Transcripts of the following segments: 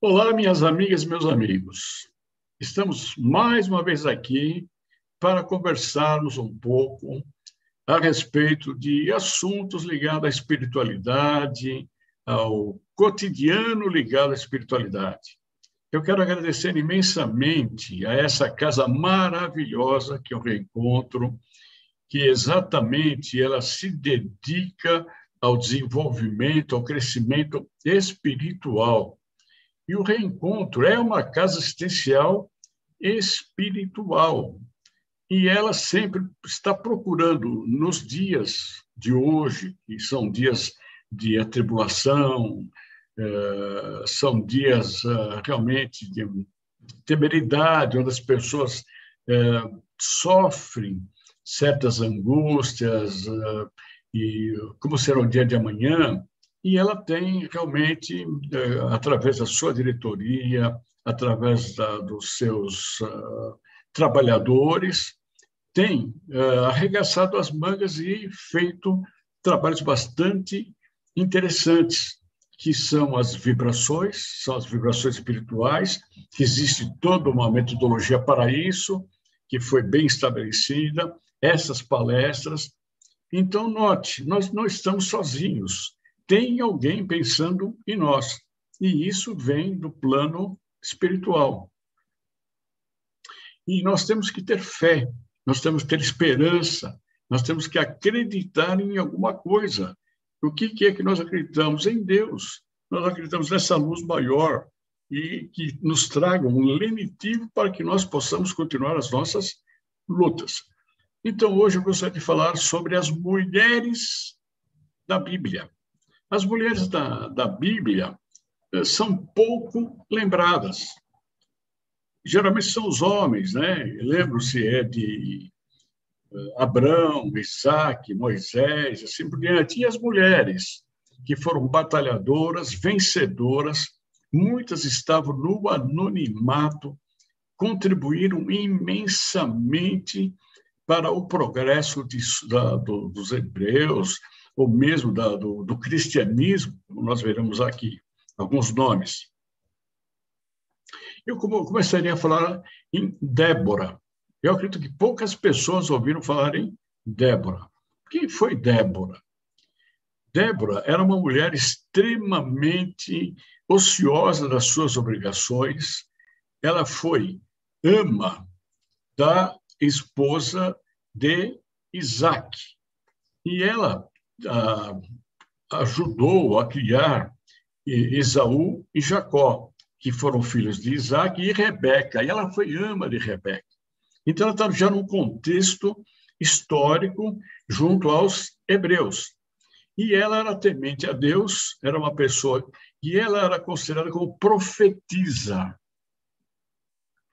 Olá, minhas amigas e meus amigos. Estamos mais uma vez aqui para conversarmos um pouco a respeito de assuntos ligados à espiritualidade, ao cotidiano ligado à espiritualidade. Eu quero agradecer imensamente a essa casa maravilhosa que eu reencontro, que exatamente ela se dedica ao desenvolvimento, ao crescimento espiritual. E o reencontro é uma casa assistencial espiritual. E ela sempre está procurando, nos dias de hoje, que são dias de atribulação, são dias realmente de temeridade, onde as pessoas sofrem certas angústias, e como será o dia de amanhã, e ela tem realmente, através da sua diretoria, através dos seus trabalhadores, tem arregaçado as mangas e feito trabalhos bastante interessantes, que são as vibrações espirituais, que existe toda uma metodologia para isso, que foi bem estabelecida, essas palestras. Então, note, nós não estamos sozinhos. Tem alguém pensando em nós. E isso vem do plano espiritual. E nós temos que ter fé, nós temos que ter esperança, nós temos que acreditar em alguma coisa. O que é que nós acreditamos? Em Deus. Nós acreditamos nessa luz maior e que nos traga um lenitivo para que nós possamos continuar as nossas lutas. Então, hoje eu gostaria de falar sobre as mulheres da Bíblia. As mulheres da Bíblia são pouco lembradas. Geralmente são os homens, né? Lembro-se de Abraão, Isaac, Moisés, assim por diante. E as mulheres, que foram batalhadoras, vencedoras, muitas estavam no anonimato, contribuíram imensamente para o progresso dos hebreus, ou mesmo do cristianismo, como nós veremos aqui, alguns nomes. Eu começaria a falar em Débora. Eu acredito que poucas pessoas ouviram falar em Débora. Quem foi Débora? Débora era uma mulher extremamente ociosa das suas obrigações. Ela foi ama da esposa de Isaac. E ela ajudou a criar Esaú e Jacó, que foram filhos de Isaac, e Rebeca. E ela foi ama de Rebeca. Então, ela estava já num contexto histórico junto aos hebreus. E ela era temente a Deus, era uma pessoa, e ela era considerada como profetisa.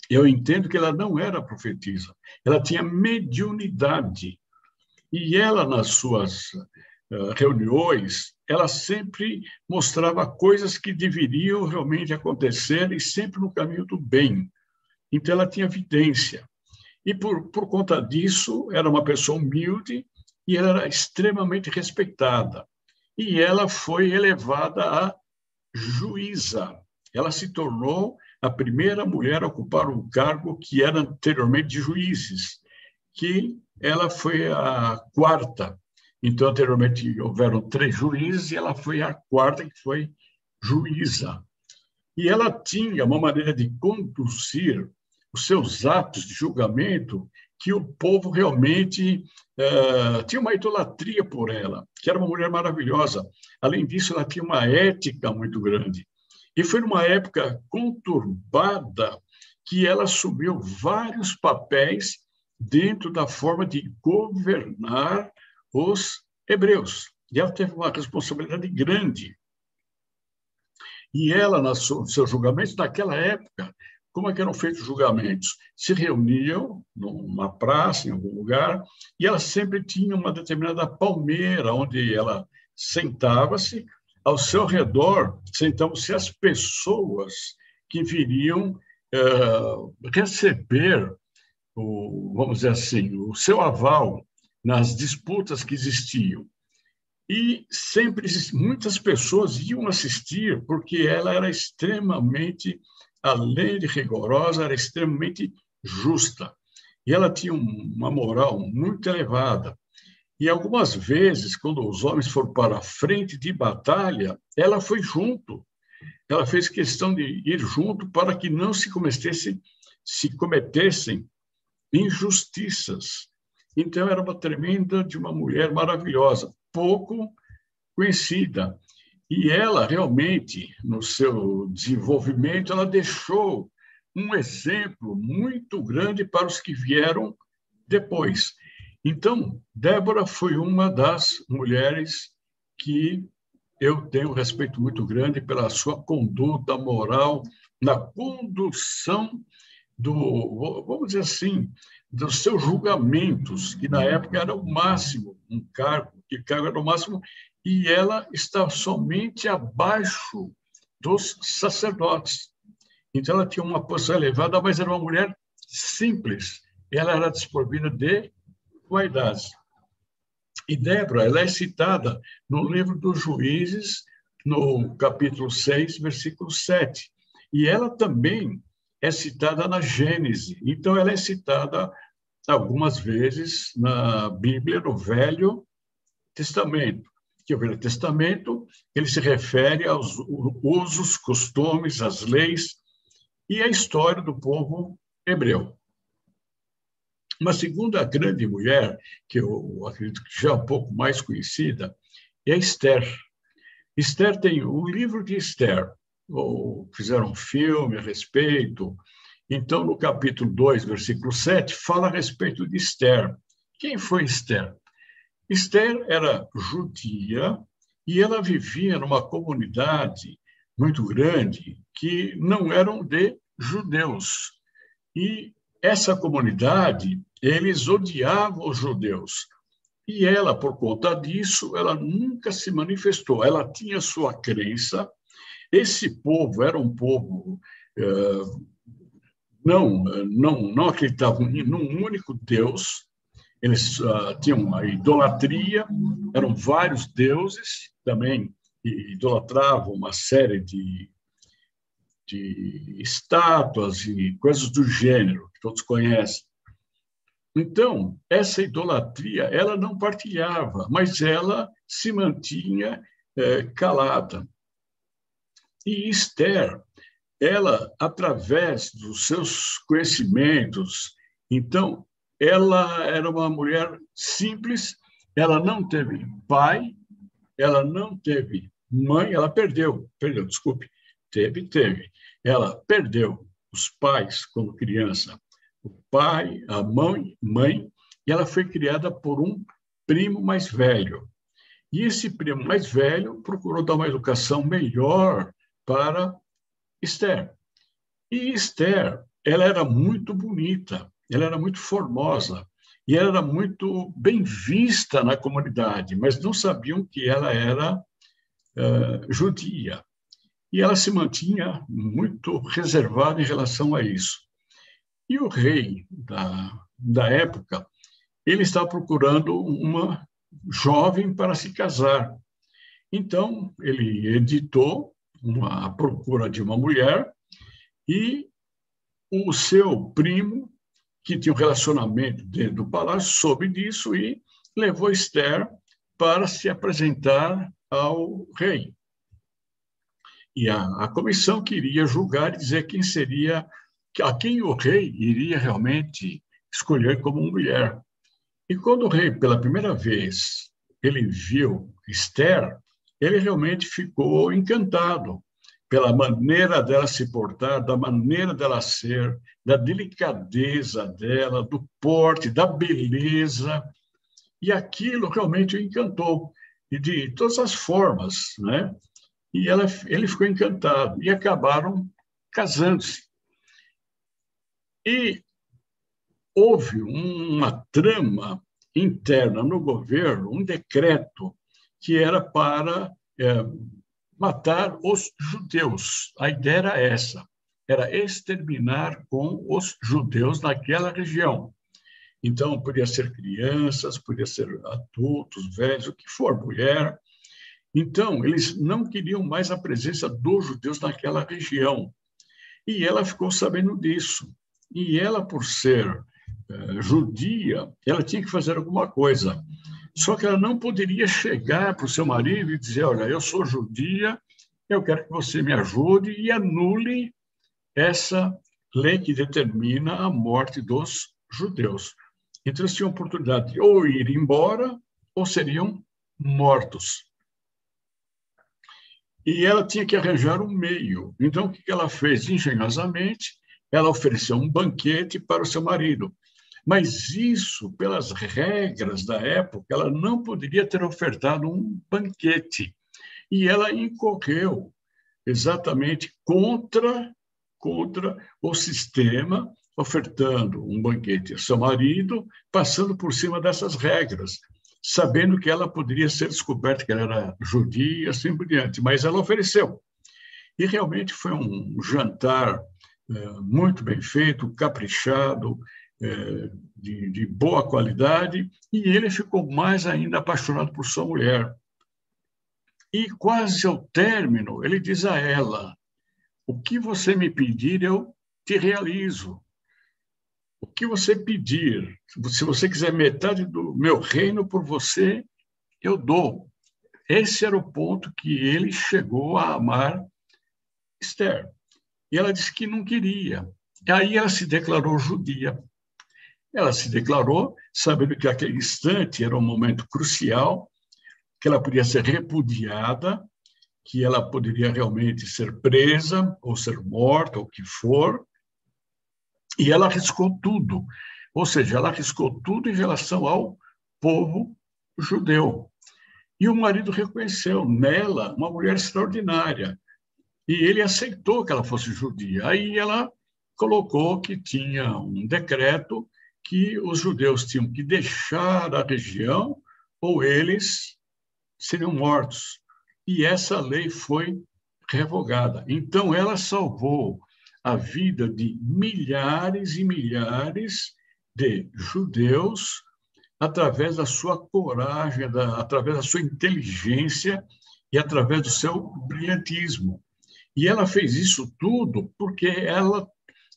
Eu entendo que ela não era profetisa, ela tinha mediunidade. E ela, nas suas reuniões, ela sempre mostrava coisas que deveriam realmente acontecer e sempre no caminho do bem. Então, ela tinha evidência. E, por conta disso, era uma pessoa humilde e ela era extremamente respeitada. E ela foi elevada a juíza. Ela se tornou a primeira mulher a ocupar um cargo que era anteriormente de juízes, que ela foi a quarta. Então, anteriormente, houveram 3 juízes e ela foi a quarta, que foi juíza. E ela tinha uma maneira de conduzir os seus atos de julgamento que o povo realmente tinha uma idolatria por ela, que era uma mulher maravilhosa. Além disso, ela tinha uma ética muito grande. E foi numa época conturbada que ela assumiu vários papéis dentro da forma de governar os hebreus. E ela teve uma responsabilidade grande. E ela, nos seus julgamentos, naquela época, como é que eram feitos os julgamentos? Se reuniam numa praça, em algum lugar, e ela sempre tinha uma determinada palmeira, onde ela sentava-se, ao seu redor sentavam-se as pessoas que viriam receber, vamos dizer assim, o seu aval nas disputas que existiam. E sempre muitas pessoas iam assistir, porque ela era extremamente, além de rigorosa, era extremamente justa. E ela tinha uma moral muito elevada. E algumas vezes, quando os homens foram para a frente de batalha, ela foi junto. Ela fez questão de ir junto para que não se cometessem injustiças. Então, era uma tremenda de uma mulher maravilhosa, pouco conhecida. E ela, realmente, no seu desenvolvimento, ela deixou um exemplo muito grande para os que vieram depois. Então, Débora foi uma das mulheres que eu tenho um respeito muito grande pela sua conduta moral, na condução vamos dizer assim, dos seus julgamentos, que na época era o máximo, que cargo era o máximo, e ela está somente abaixo dos sacerdotes. Então, ela tinha uma posição elevada, mas era uma mulher simples. Ela era desprovida de vaidades. E Débora, ela é citada no livro dos Juízes, no capítulo 6, versículo 7. E ela também é citada na Gênese. Então, ela é citada algumas vezes na Bíblia, no Velho Testamento. Que o Velho Testamento, ele se refere aos usos, costumes, às leis e à história do povo hebreu. Uma segunda grande mulher, que eu acredito que já é um pouco mais conhecida, é Esther. Esther tem o livro de Esther, ou fizeram um filme a respeito. Então, no capítulo 2, versículo 7, fala a respeito de Esther. Quem foi Esther? Esther era judia e ela vivia numa comunidade muito grande que não eram de judeus. E essa comunidade, eles odiavam os judeus. E ela, por conta disso, ela nunca se manifestou. Ela tinha sua crença. Esse povo era um povo não acreditavam num único Deus. Eles tinham uma idolatria. Eram vários deuses também, e idolatravam uma série de estátuas e coisas do gênero, que todos conhecem. Então, essa idolatria, ela não partilhava, mas ela se mantinha calada. E Esther, ela, através dos seus conhecimentos, então, ela era uma mulher simples, ela não teve pai, ela não teve mãe, ela perdeu, desculpe, teve. Ela perdeu os pais quando criança, o pai, a mãe, e ela foi criada por um primo mais velho. E esse primo mais velho procurou dar uma educação melhor para Esther. E Esther, ela era muito bonita, ela era muito formosa, e ela era muito bem vista na comunidade, mas não sabiam que ela era judia. E ela se mantinha muito reservada em relação a isso. E o rei da época, ele estava procurando uma jovem para se casar. Então, ele editou a procura de uma mulher e o seu primo, que tinha um relacionamento dentro do palácio, soube disso e levou Esther para se apresentar ao rei. E a comissão queria julgar e dizer a quem o rei iria realmente escolher como mulher. E quando o rei, pela primeira vez, ele viu Esther, ele realmente ficou encantado pela maneira dela se portar, da maneira dela ser, da delicadeza dela, do porte, da beleza. E aquilo realmente o encantou, e de todas as formas, né? E ele ficou encantado, e acabaram casando-se. E houve uma trama interna no governo, um decreto que era para matar os judeus. A ideia era essa, era exterminar com os judeus naquela região. Então, podia ser crianças, podia ser adultos, velhos, o que for, mulher. Então, eles não queriam mais a presença dos judeus naquela região. E ela ficou sabendo disso. E ela, por ser judia, ela tinha que fazer alguma coisa. Só que ela não poderia chegar para o seu marido e dizer: olha, eu sou judia, eu quero que você me ajude e anule essa lei que determina a morte dos judeus. Então, eles tinham a oportunidade de ou ir embora ou seriam mortos. E ela tinha que arranjar um meio. Então, o que ela fez? Engenhosamente, ela ofereceu um banquete para o seu marido. Mas isso, pelas regras da época, ela não poderia ter ofertado um banquete. E ela incorreu exatamente contra o sistema, ofertando um banquete ao seu marido, passando por cima dessas regras, sabendo que ela poderia ser descoberta que ela era judia e assim por diante. Mas ela ofereceu. E realmente foi um jantar muito bem feito, caprichado, de boa qualidade, e ele ficou mais ainda apaixonado por sua mulher. E quase ao término, ele diz a ela: o que você me pedir, eu te realizo. O que você pedir, se você quiser metade do meu reino por você, eu dou. Esse era o ponto que ele chegou a amar Esther. E ela disse que não queria. E aí ela se declarou judia. Ela se declarou, sabendo que aquele instante era um momento crucial, que ela podia ser repudiada, que ela poderia realmente ser presa, ou ser morta, ou o que for, e ela arriscou tudo. Ou seja, ela arriscou tudo em relação ao povo judeu. E o marido reconheceu nela uma mulher extraordinária. E ele aceitou que ela fosse judia. Aí ela colocou que tinha um decreto que os judeus tinham que deixar a região ou eles seriam mortos. E essa lei foi revogada. Então, ela salvou a vida de milhares e milhares de judeus através da sua coragem, através da sua inteligência e através do seu brilhantismo. E ela fez isso tudo porque ela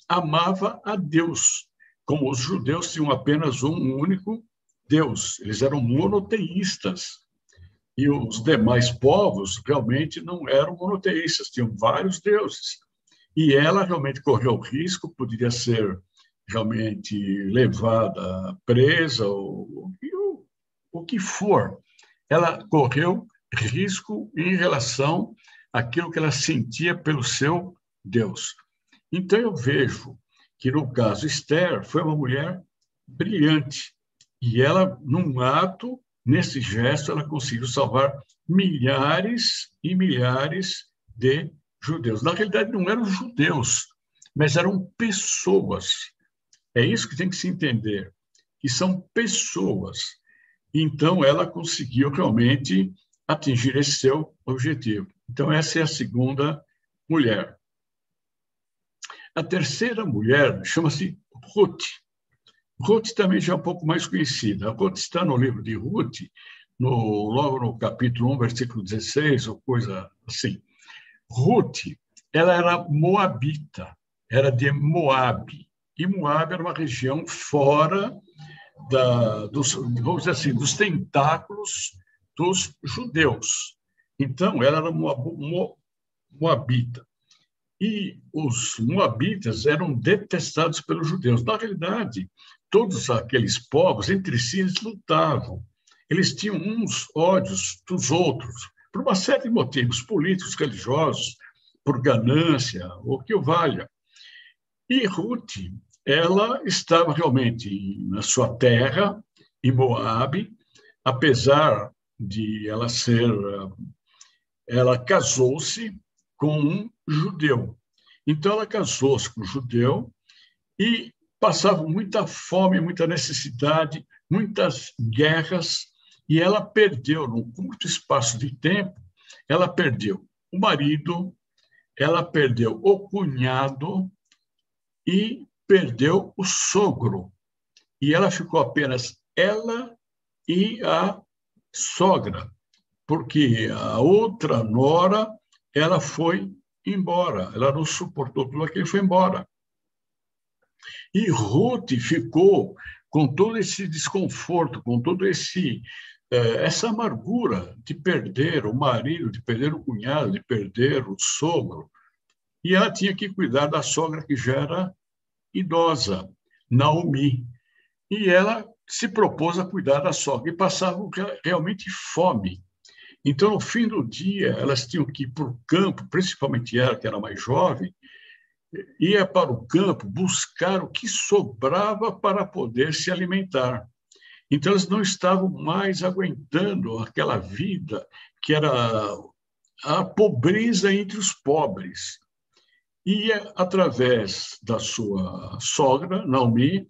amava a Deus. Como os judeus tinham apenas um único Deus, eles eram monoteístas. E os demais povos realmente não eram monoteístas, tinham vários deuses. E ela realmente correu risco, poderia ser realmente levada presa, o que for. Ela correu risco em relação àquilo que ela sentia pelo seu Deus. Então, eu vejo que, no caso, Esther foi uma mulher brilhante. E ela, num ato, nesse gesto, ela conseguiu salvar milhares e milhares de judeus. Na realidade, não eram judeus, mas eram pessoas. É isso que tem que se entender, que são pessoas. Então, ela conseguiu realmente atingir esse seu objetivo. Então, essa é a segunda mulher. A terceira mulher chama-se Ruth. Ruth também já é um pouco mais conhecida. A Ruth está no livro de Ruth, logo no capítulo 1, versículo 16, ou coisa assim. Ruth, ela era moabita, era de Moabe. E Moabe era uma região fora vamos dizer assim, dos tentáculos dos judeus. Então, ela era moabita. E os moabitas eram detestados pelos judeus. Na realidade, todos aqueles povos, entre si, eles lutavam. Eles tinham uns ódios dos outros, por uma série de motivos políticos, religiosos, por ganância, ou que o valha. E Ruth, ela estava realmente na sua terra, em Moabe, apesar de ela ser... Ela casou-se com um judeu. Então, ela casou-se com um judeu e passava muita fome, muita necessidade, muitas guerras, e ela perdeu, num curto espaço de tempo, ela perdeu o marido, ela perdeu o cunhado e perdeu o sogro. e ela ficou apenas ela e a sogra, porque a outra nora, ela foi embora, ela não suportou tudo aquilo e foi embora. E Ruth ficou com todo esse desconforto, com todo essa amargura de perder o marido, de perder o cunhado, de perder o sogro. E ela tinha que cuidar da sogra que já era idosa, Naomi. E ela se propôs a cuidar da sogra e passava realmente fome. Então, no fim do dia, elas tinham que ir para o campo, principalmente ela, que era mais jovem, ia para o campo buscar o que sobrava para poder se alimentar. Então, eles não estavam mais aguentando aquela vida que era a pobreza entre os pobres. E, através da sua sogra, Naomi,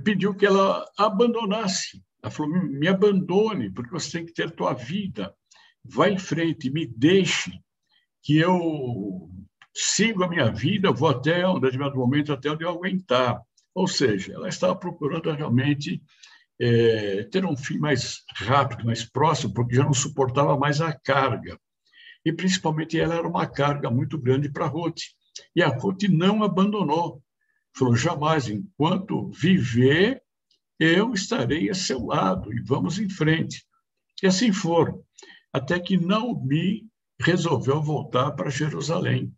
pediu que ela abandonasse. Ela falou, me abandone, porque você tem que ter a tua vida. Vá em frente, me deixe, que eu sigo a minha vida, vou até um determinado momento, até onde eu aguentar. Ou seja, ela estava procurando realmente ter um fim mais rápido, mais próximo, porque já não suportava mais a carga. E, principalmente, ela era uma carga muito grande para a Ruth. E a Ruth não abandonou. Falou, jamais, enquanto viver, eu estarei a seu lado e vamos em frente. E assim foram, até que Naomi resolveu voltar para Jerusalém.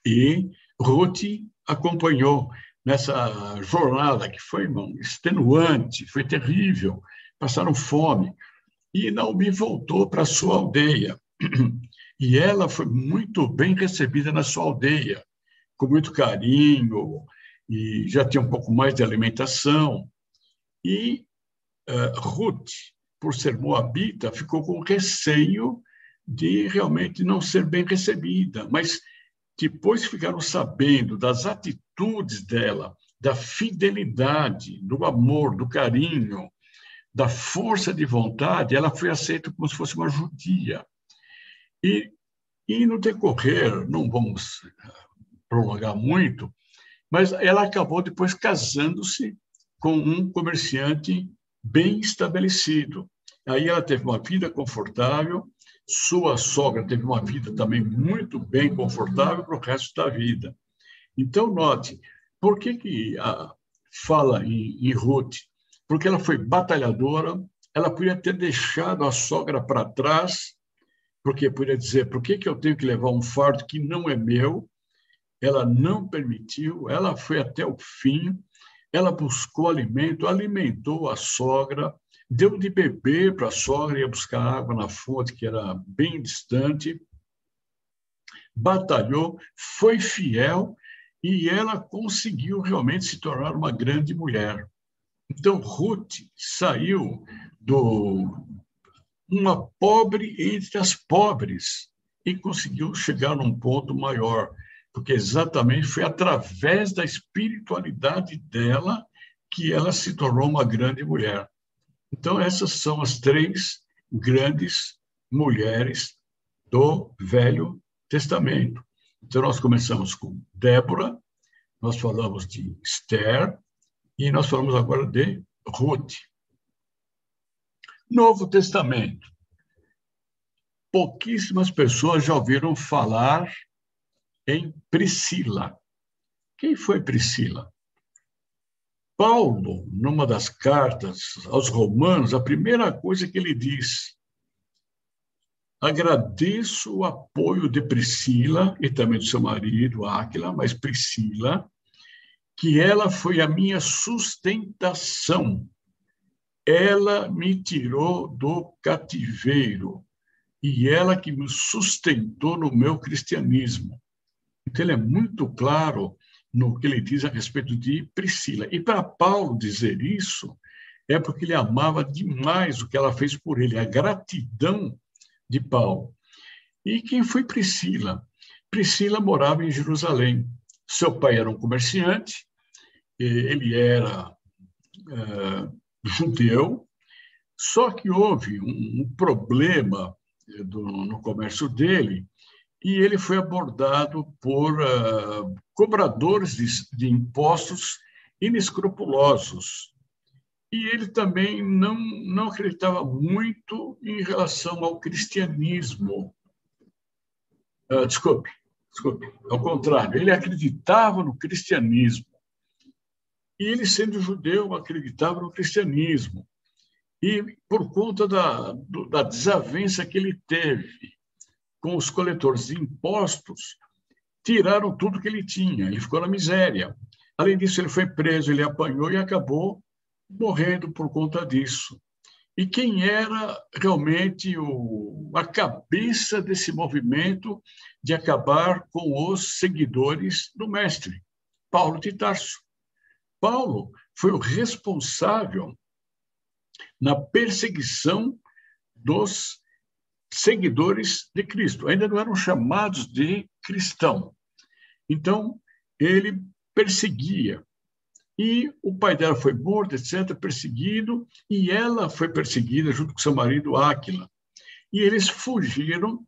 E Ruth acompanhou nessa jornada que foi extenuante, foi terrível, passaram fome. E Naomi voltou para a sua aldeia. E ela foi muito bem recebida na sua aldeia, com muito carinho, e já tinha um pouco mais de alimentação. E Ruth, por ser moabita, ficou com receio de realmente não ser bem recebida, mas depois ficaram sabendo das atitudes dela, da fidelidade, do amor, do carinho, da força de vontade, ela foi aceita como se fosse uma judia. E no decorrer, não vamos prolongar muito, mas ela acabou depois casando-se com um comerciante bem estabelecido. Aí ela teve uma vida confortável, sua sogra teve uma vida também muito bem confortável para o resto da vida. Então, note, por que fala em Ruth? Porque ela foi batalhadora, ela podia ter deixado a sogra para trás, porque podia dizer, por que eu tenho que levar um fardo que não é meu? Ela não permitiu, ela foi até o fim, ela buscou alimento, alimentou a sogra, deu de beber para a sogra, ia buscar água na fonte, que era bem distante, batalhou, foi fiel e ela conseguiu realmente se tornar uma grande mulher. Então, Ruth saiu do uma pobre entre as pobres e conseguiu chegar num ponto maior, porque exatamente foi através da espiritualidade dela que ela se tornou uma grande mulher. Então, essas são as três grandes mulheres do Velho Testamento. Então, nós começamos com Débora, nós falamos de Esther e nós falamos agora de Ruth. Novo Testamento. Pouquíssimas pessoas já ouviram falar em Priscila. Quem foi Priscila? Paulo, numa das cartas aos Romanos, a primeira coisa que ele diz: agradeço o apoio de Priscila e também do seu marido, Áquila, mas Priscila, que ela foi a minha sustentação. Ela me tirou do cativeiro e ela que me sustentou no meu cristianismo. Então, ele é muito claro no que ele diz a respeito de Priscila. E para Paulo dizer isso, é porque ele amava demais o que ela fez por ele, a gratidão de Paulo. E quem foi Priscila? Priscila morava em Jerusalém. Seu pai era um comerciante, ele era judeu, só que houve um problema no comércio dele, e ele foi abordado por cobradores de impostos inescrupulosos. E ele também não acreditava muito em relação ao cristianismo. Desculpe, ao contrário, ele acreditava no cristianismo. E ele, sendo judeu, acreditava no cristianismo. E por conta da desavença que ele teve com os coletores de impostos, tiraram tudo que ele tinha, ele ficou na miséria. Além disso, ele foi preso, ele apanhou e acabou morrendo por conta disso. E quem era realmente a cabeça desse movimento de acabar com os seguidores do mestre? Paulo de Tarso. Paulo foi o responsável na perseguição dos seguidores de Cristo. Ainda não eram chamados de cristão. Então, ele perseguia. E o pai dela foi morto, etc., perseguido, e ela foi perseguida junto com seu marido Áquila. E eles fugiram,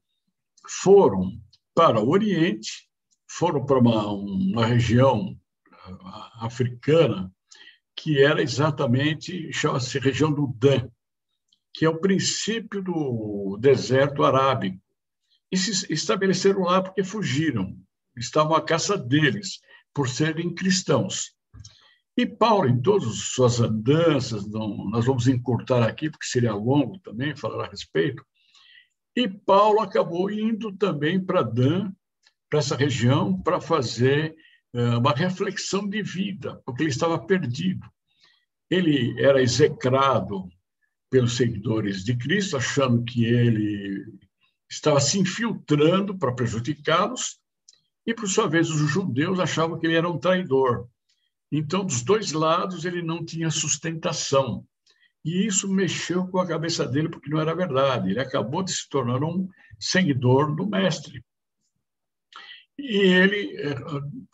foram para o Oriente, foram para uma região africana, que era exatamente, chama-se região do Dan, que é o princípio do deserto arábico. E se estabeleceram lá porque fugiram, estavam à caça deles, por serem cristãos. E Paulo, em todas as suas andanças, nós vamos encurtar aqui, porque seria longo também falar a respeito, e Paulo acabou indo também para Dan, para essa região, para fazer uma reflexão de vida, porque ele estava perdido. Ele era execrado pelos seguidores de Cristo, achando que ele estava se infiltrando para prejudicá-los, e, por sua vez, os judeus achavam que ele era um traidor. Então, dos dois lados, ele não tinha sustentação. E isso mexeu com a cabeça dele, porque não era verdade. Ele acabou de se tornar um seguidor do mestre. E ele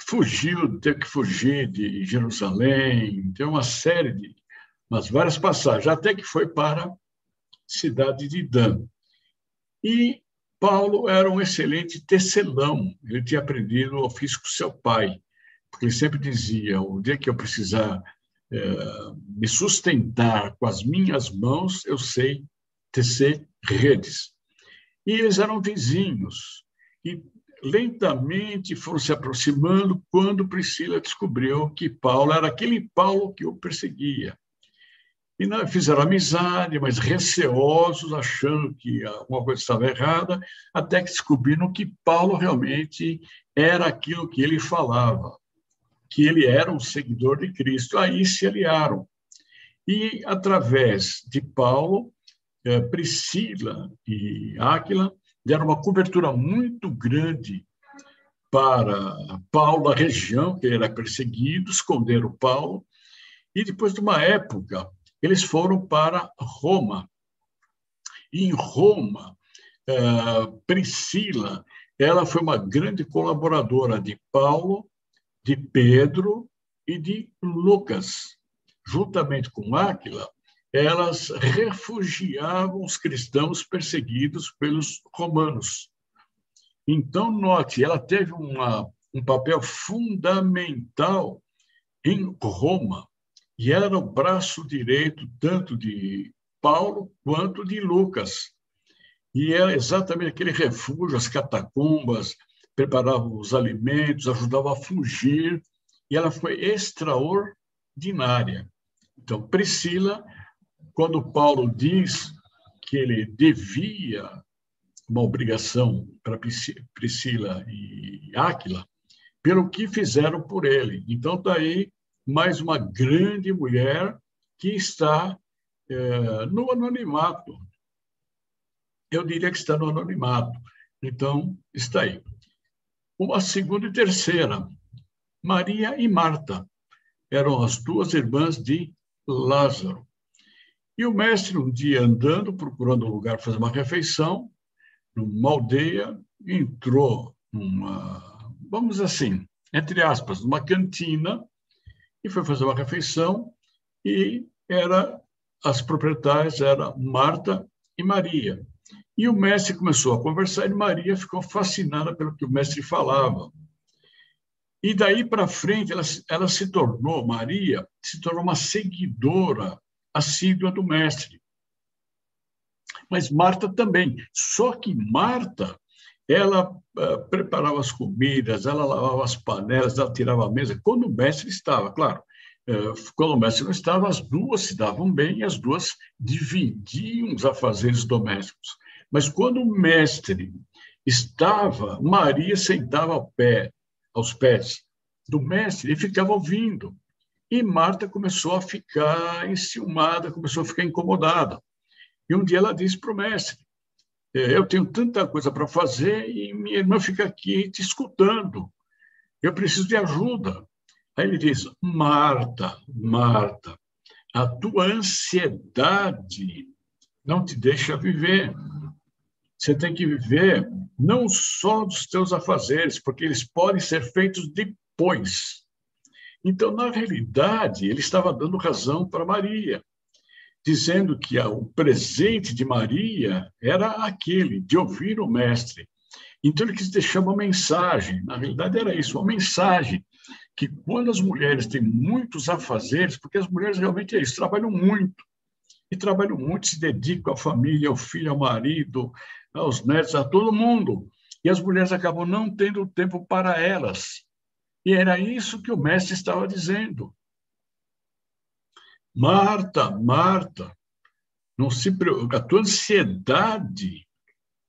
fugiu, teve que fugir de Jerusalém, tem uma série de umas várias passagens, até que foi para a cidade de Dan. E Paulo era um excelente tecelão, ele tinha aprendido o ofício com seu pai, porque ele sempre dizia, o dia que eu precisar me sustentar com as minhas mãos, eu sei tecer redes. E eles eram vizinhos, e lentamente foram se aproximando quando Priscila descobriu que Paulo era aquele Paulo que o perseguia. E não, fizeram amizade, mas receosos, achando que alguma coisa estava errada, até que descobriram que Paulo realmente era aquilo que ele falava, que ele era um seguidor de Cristo. Aí se aliaram. E, através de Paulo, Priscila e Áquila deram uma cobertura muito grande para Paulo, a região que ele era perseguido, esconderam Paulo, e depois de uma época, eles foram para Roma. E em Roma, Priscila, ela foi uma grande colaboradora de Paulo, de Pedro e de Lucas. Juntamente com Áquila, elas refugiavam os cristãos perseguidos pelos romanos. Então, note, ela teve um papel fundamental em Roma, e ela era o braço direito tanto de Paulo quanto de Lucas. E era exatamente aquele refúgio, as catacumbas, preparava os alimentos, ajudava a fugir, e ela foi extraordinária. Então, Priscila, quando Paulo diz que ele devia uma obrigação para Priscila e Áquila, pelo que fizeram por ele. Então, daí mais uma grande mulher que está no anonimato. Eu diria que está no anonimato. Então, está aí. Uma segunda e terceira, Maria e Marta, eram as duas irmãs de Lázaro. E o mestre, um dia andando, procurando um lugar para fazer uma refeição, numa aldeia, entrou vamos dizer assim, entre aspas, numa cantina, e foi fazer uma refeição, e as proprietárias eram Marta e Maria. E o mestre começou a conversar, e Maria ficou fascinada pelo que o mestre falava. E daí para frente, ela se tornou, Maria, se tornou uma seguidora assídua do Mestre. Mas Marta também. Só que Marta, ela preparava as comidas, ela lavava as panelas, ela tirava a mesa, quando o Mestre estava, claro. Quando o Mestre não estava, as duas se davam bem e as duas dividiam os afazeres domésticos. Mas quando o Mestre estava, Maria sentava aos pés do Mestre e ficava ouvindo. E Marta começou a ficar enciumada, começou a ficar incomodada. E um dia ela disse para o Mestre: eu tenho tanta coisa para fazer e minha irmã fica aqui te escutando. Eu preciso de ajuda. Aí ele diz: Marta, Marta, a tua ansiedade não te deixa viver. Você tem que viver não só dos teus afazeres, porque eles podem ser feitos depois. Então, na realidade, ele estava dando razão para Maria, dizendo que o presente de Maria era aquele, de ouvir o Mestre. Então, ele quis deixar uma mensagem, na realidade era isso, uma mensagem, que quando as mulheres têm muitos afazeres, porque as mulheres realmente é isso, trabalham muito, e trabalham muito, se dedicam à família, ao filho, ao marido, aos netos, a todo mundo, e as mulheres acabam não tendo tempo para elas. E era isso que o Mestre estava dizendo. Marta, Marta, não se preocupe, a tua ansiedade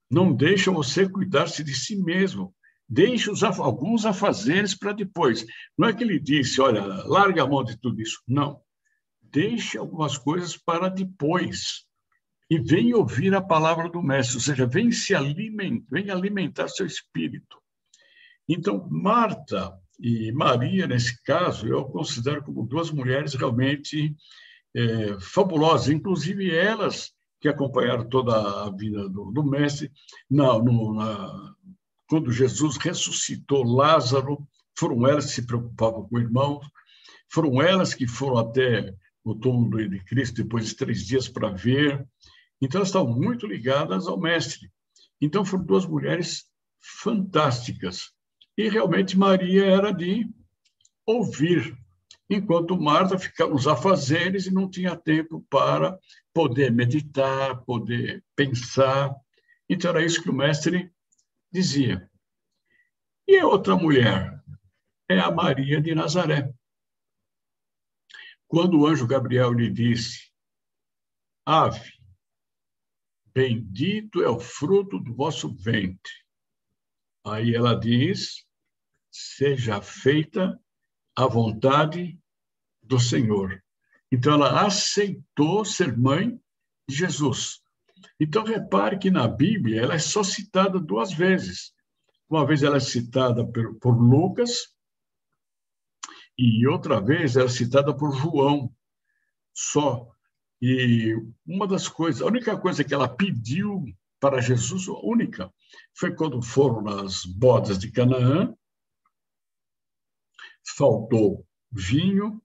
não deixa você cuidar-se de si mesmo. Deixe alguns afazeres para depois. Não é que ele disse, olha, larga a mão de tudo isso. Não. Deixe algumas coisas para depois. E venha ouvir a palavra do Mestre, ou seja, venha alimentar seu espírito. Então, Marta e Maria, nesse caso, eu considero como duas mulheres realmente fabulosas, inclusive elas que acompanharam toda a vida do Mestre. Quando Jesus ressuscitou Lázaro, foram elas que se preocupavam com o irmão, foram elas que foram até o túmulo de Cristo depois de 3 dias para ver. Então, elas estavam muito ligadas ao Mestre. Então, foram duas mulheres fantásticas. E, realmente, Maria era de ouvir, enquanto Marta ficava nos afazeres e não tinha tempo para poder meditar, poder pensar. Então, era isso que o Mestre dizia. E a outra mulher é a Maria de Nazaré. Quando o anjo Gabriel lhe disse: Ave, bendito é o fruto do vosso ventre. Aí ela diz: seja feita a vontade do Senhor. Então, ela aceitou ser mãe de Jesus. Então, repare que na Bíblia ela é só citada 2 vezes. Uma vez ela é citada por Lucas e outra vez ela é citada por João, só. E uma das coisas, a única coisa que ela pediu para Jesus, a única, foi quando foram nas bodas de Canaã, faltou vinho,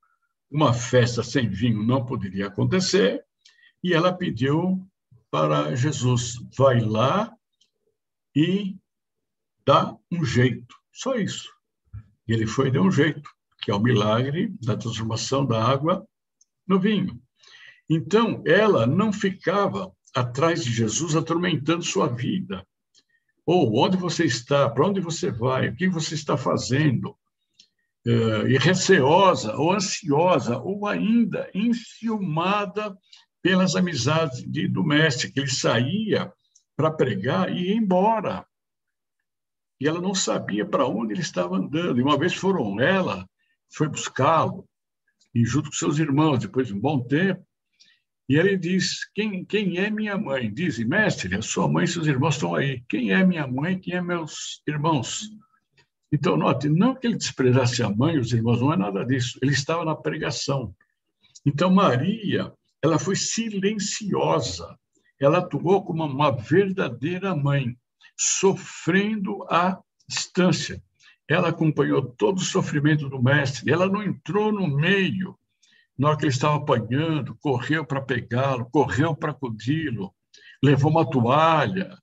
uma festa sem vinho não poderia acontecer, e ela pediu para Jesus: vai lá e dá um jeito, só isso. E ele foi e deu um jeito, que é o milagre da transformação da água no vinho. Então, ela não ficava atrás de Jesus atormentando sua vida. Ou onde você está, para onde você vai, o que você está fazendo, e receosa, ou ansiosa, ou ainda enciumada pelas amizades do mestre, que ele saía para pregar e ia embora. E ela não sabia para onde ele estava andando. E uma vez ela foi buscá-lo, e junto com seus irmãos, depois de um bom tempo, e ele diz: quem é minha mãe? Diz: mestre, a sua mãe e seus irmãos estão aí. Quem é minha mãe? Quem é meus irmãos? Então, note, não que ele desprezasse a mãe e os irmãos, não é nada disso. Ele estava na pregação. Então, Maria, ela foi silenciosa. Ela atuou como uma verdadeira mãe, sofrendo à distância. Ela acompanhou todo o sofrimento do mestre. Ela não entrou no meio. Na hora que ele estava apanhando, correu para pegá-lo, correu para acudi-lo, levou uma toalha.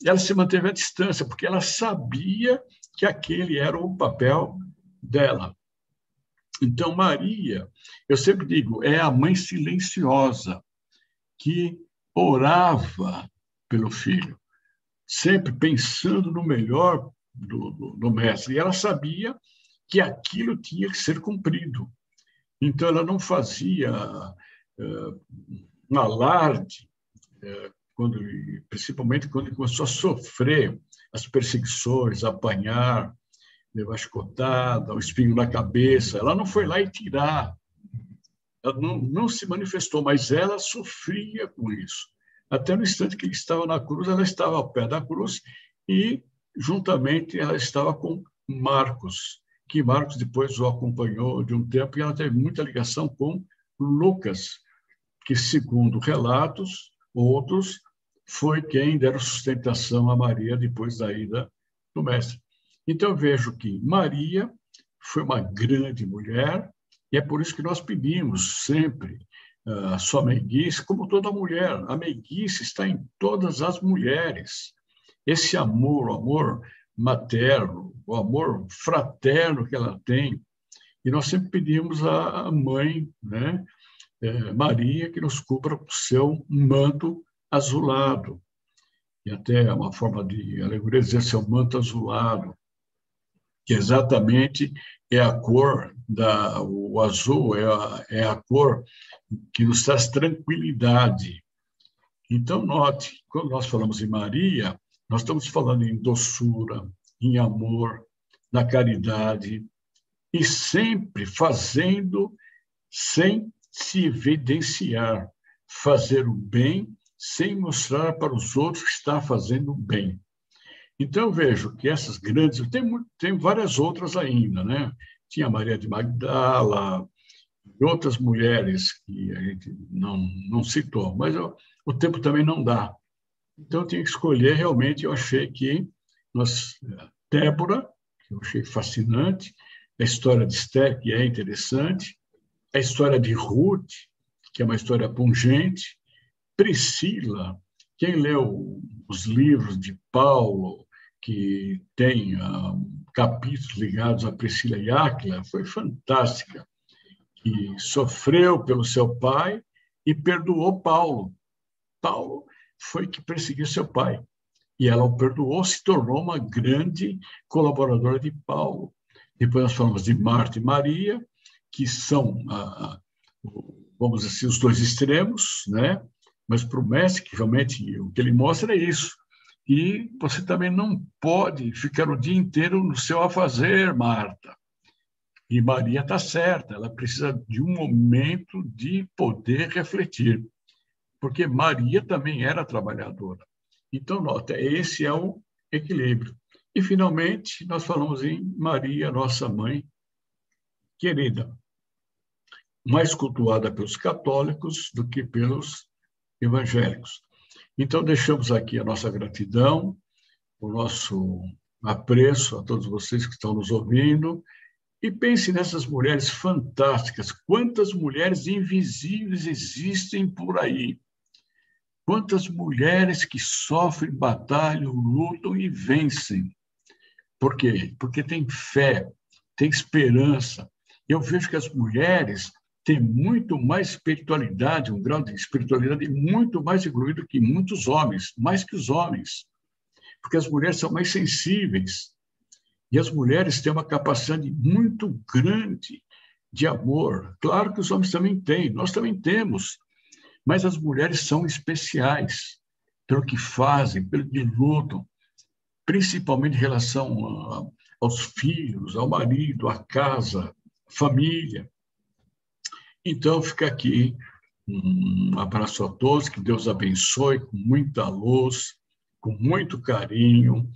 Ela se manteve à distância, porque ela sabia que aquele era o papel dela. Então, Maria, eu sempre digo, é a mãe silenciosa que orava pelo filho, sempre pensando no melhor do mestre. E ela sabia que aquilo tinha que ser cumprido. Então, ela não fazia um alarde, principalmente quando ele começou a sofrer as perseguições, apanhar, levar chicotada, o espinho na cabeça. Ela não foi lá e tirar. Ela não se manifestou, mas ela sofria com isso. Até no instante que ele estava na cruz, ela estava ao pé da cruz e, juntamente, ela estava com Marcos, que Marcos depois o acompanhou de um tempo e ela teve muita ligação com Lucas, que, segundo relatos, outros, foi quem deram sustentação a Maria depois da ida do Mestre. Então, eu vejo que Maria foi uma grande mulher, e é por isso que nós pedimos sempre a sua meiguice, como toda mulher. A meiguice está em todas as mulheres. Esse amor, o amor materno, o amor fraterno que ela tem. E nós sempre pedimos à mãe, né, Maria, que nos cubra com o seu manto azulado. E até uma forma de alegoria dizer seu manto azulado, que exatamente é a cor o azul, é a cor que nos traz tranquilidade. Então, note, quando nós falamos em Maria, nós estamos falando em doçura, em amor, na caridade, e sempre fazendo sem se evidenciar, fazer o bem sem mostrar para os outros que está fazendo o bem. Então, eu vejo que essas grandes... Tem várias outras ainda, né? Tinha Maria de Magdala e outras mulheres que a gente não citou, mas o tempo também não dá. Então, eu tinha que escolher, realmente, eu achei que Débora, que eu achei fascinante, a história de Esther, que é interessante, a história de Ruth, que é uma história pungente, Priscila, quem leu os livros de Paulo, que tem capítulos ligados a Priscila e Áquila, foi fantástica, que sofreu pelo seu pai e perdoou Paulo. Paulo foi que perseguiu seu pai, e ela o perdoou, se tornou uma grande colaboradora de Paulo. Depois nós falamos de Marta e Maria, que são, vamos dizer assim, os dois extremos, né? Mas para o mestre, que realmente o que ele mostra é isso. E você também não pode ficar o dia inteiro no seu afazer, Marta. E Maria está certa, ela precisa de um momento de poder refletir, porque Maria também era trabalhadora. Então, nota, esse é o equilíbrio. E, finalmente, nós falamos em Maria, nossa mãe querida, mais cultuada pelos católicos do que pelos evangélicos. Então, deixamos aqui a nossa gratidão, o nosso apreço a todos vocês que estão nos ouvindo, e pense nessas mulheres fantásticas. Quantas mulheres invisíveis existem por aí? Quantas mulheres que sofrem, batalham, lutam e vencem? Por quê? Porque tem fé, tem esperança. Eu vejo que as mulheres têm muito mais espiritualidade, um grau de espiritualidade muito mais evoluído que muitos homens, mais que os homens. Porque as mulheres são mais sensíveis. E as mulheres têm uma capacidade muito grande de amor. Claro que os homens também têm, nós também temos. Mas as mulheres são especiais pelo que fazem, pelo que lutam, principalmente em relação aos filhos, ao marido, à casa, à família. Então, fica aqui um abraço a todos, que Deus abençoe com muita luz, com muito carinho,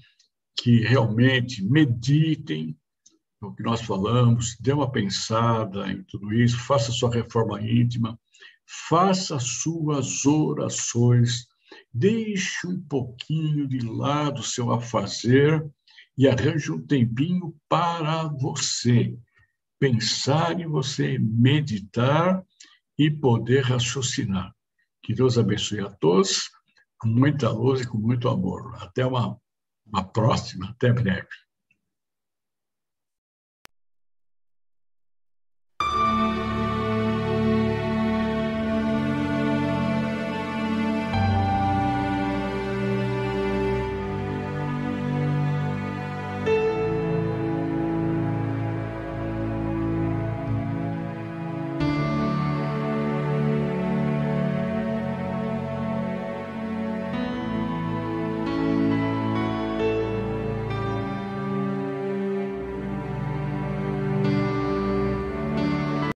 que realmente meditem no que nós falamos, dê uma pensada em tudo isso, faça sua reforma íntima, faça suas orações, deixe um pouquinho de lado o seu afazer e arranje um tempinho para você, pensar em você, meditar e poder raciocinar. Que Deus abençoe a todos, com muita luz e com muito amor. Até uma próxima, até breve.